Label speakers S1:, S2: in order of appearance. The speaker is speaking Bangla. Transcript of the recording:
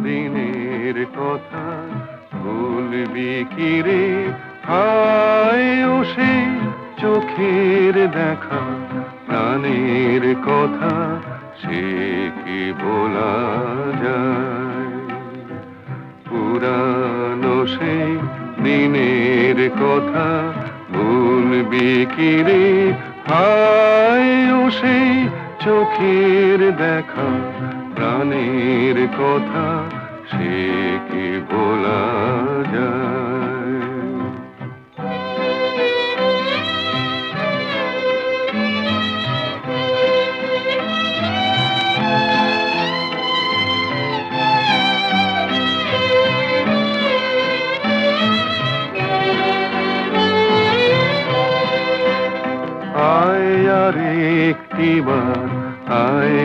S1: দিনের কথা ভুলবি কি রে? হায় ও সেই চোখের দেখা, প্রাণের কথা সে কি বলা যায়? পুরানো সেই দিনের কথা ভুলবি কি রে? হায় ও সেই চোখের দেখা, প্রাণের কথা সে কি বলা যায়? আয় আর একটিবার, আয়